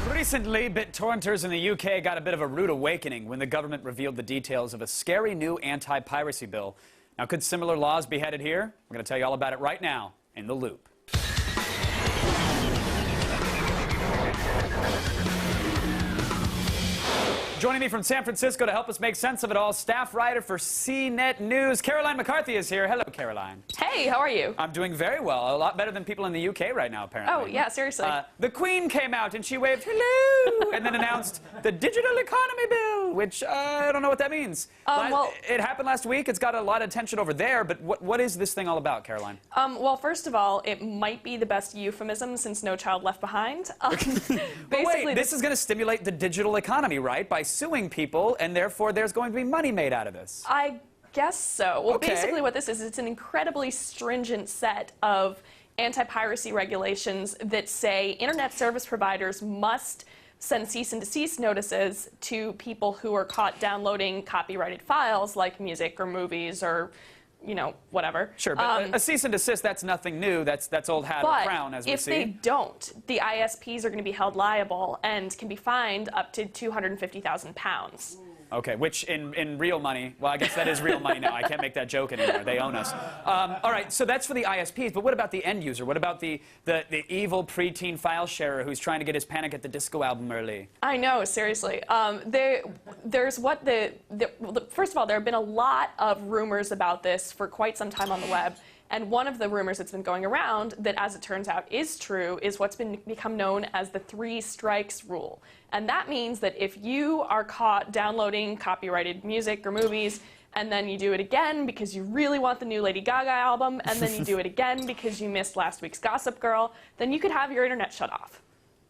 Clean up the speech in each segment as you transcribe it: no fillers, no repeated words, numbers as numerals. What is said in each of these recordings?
Recently, BitTorrenters in the UK got a bit of a rude awakening when the government revealed the details of a scary new anti-piracy bill. Now, could similar laws be headed here? We're going to tell you all about it right now in The Loop. Joining me from San Francisco to help us make sense of it all, staff writer for CNET News, Caroline McCarthy is here. Hello, Caroline. Hey, how are you? I'm doing very well. A lot better than people in the UK right now, apparently. Oh, yeah, seriously. The Queen came out and she waved hello and then announced the Digital Economy Bill, which I don't know what that means. It happened last week. It's got a lot of attention over there, but what is this thing all about, Caroline? Well, first of all, it might be the best euphemism since No Child Left Behind. But wait, this is going to stimulate the digital economy, right? By suing people, and therefore there's going to be money made out of this. I guess so. Well, Okay. Basically what this is, it's an incredibly stringent set of anti-piracy regulations that say internet service providers must send cease and desist notices to people who are caught downloading copyrighted files like music or movies or, you know, whatever. Sure, but a cease and desist, that's nothing new. That's old hat or crown, as we see. But if they don't, the ISPs are going to be held liable and can be fined up to £250,000. Okay, which in real money, well, I guess that is real money now. I can't make that joke anymore. They own us. All right, so that's for the ISPs, but what about the end user? What about the evil preteen file sharer who's trying to get his Panic at the Disco album early? I know, seriously. There's what first of all, there have been a lot of rumors about this for quite some time on the web. And one of the rumors that's been going around that, as it turns out, is true is what's become known as the 3 strikes rule. And that means that if you are caught downloading copyrighted music or movies, and then you do it again because you really want the new Lady Gaga album, and then you do it again because you missed last week's Gossip Girl, then you could have your internet shut off.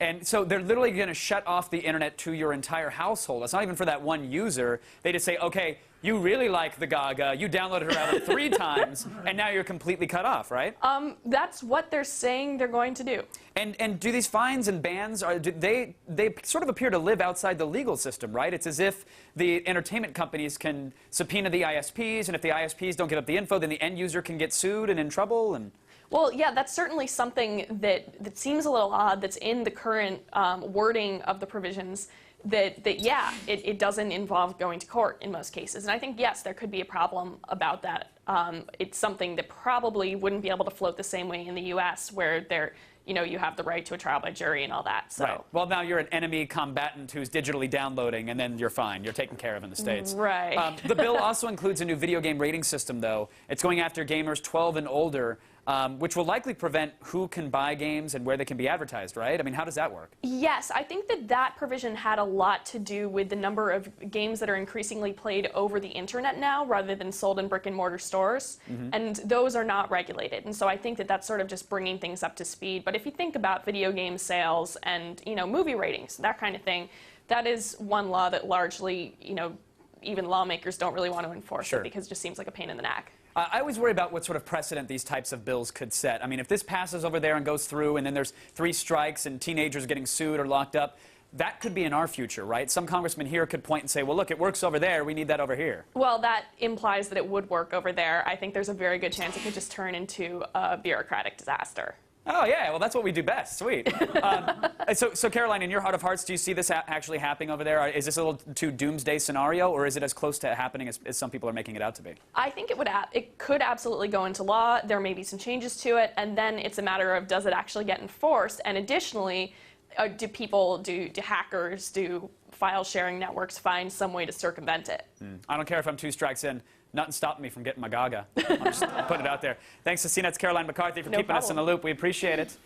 And so they're literally going to shut off the internet to your entire household. It's not even for that one user. They just say, okay, you really like the Gaga, you downloaded her album 3 times, and now you're completely cut off, right? That's what they're saying they're going to do. And do these fines and bans, they sort of appear to live outside the legal system, right? It's as if the entertainment companies can subpoena the ISPs, and if the ISPs don't give up the info, then the end user can get sued and in trouble, and... Well, yeah, that's certainly something that seems a little odd that's in the current wording of the provisions yeah, it doesn't involve going to court in most cases. And I think, yes, there could be a problem about that. It's something that probably wouldn't be able to float the same way in the U.S. where you have the right to a trial by jury and all that. So. Right. Well, now you're an enemy combatant who's digitally downloading, and then you're fine. You're taken care of in the States. Right. The bill also includes a new video game rating system, though. It's going after gamers 12 and older, which will likely prevent who can buy games and where they can be advertised, right? I mean, how does that work? Yes, I think that provision had a lot to do with the number of games that are increasingly played over the internet now rather than sold in brick-and-mortar stores, and those are not regulated. And so I think that's sort of just bringing things up to speed. But if you think about video game sales and, movie ratings, that kind of thing, that is one law that largely, even lawmakers don't really want to enforce it because it just seems like a pain in the neck. I always worry about what sort of precedent these types of bills could set. I mean, if this passes over there and goes through, and then there's 3 strikes and teenagers getting sued or locked up, that could be in our future, right? Some congressman here could point and say, well, look, it works over there. We need that over here. Well, that implies that it would work over there. I think there's a very good chance it could just turn into a bureaucratic disaster. Oh, yeah, well, that's what we do best. Sweet. So, Caroline, in your heart of hearts, do you see this actually happening over there? Is this a little too doomsday scenario, or is it as close to happening as some people are making it out to be? I think it could absolutely go into law. There may be some changes to it, and then it's a matter of, does it actually get enforced? And additionally, do hackers, do file sharing networks find some way to circumvent it? I don't care if I'm 2 strikes in. Nothing stopping me from getting my Gaga. I'm just putting it out there. Thanks to CNET's Caroline McCarthy for keeping us in the loop. We appreciate it.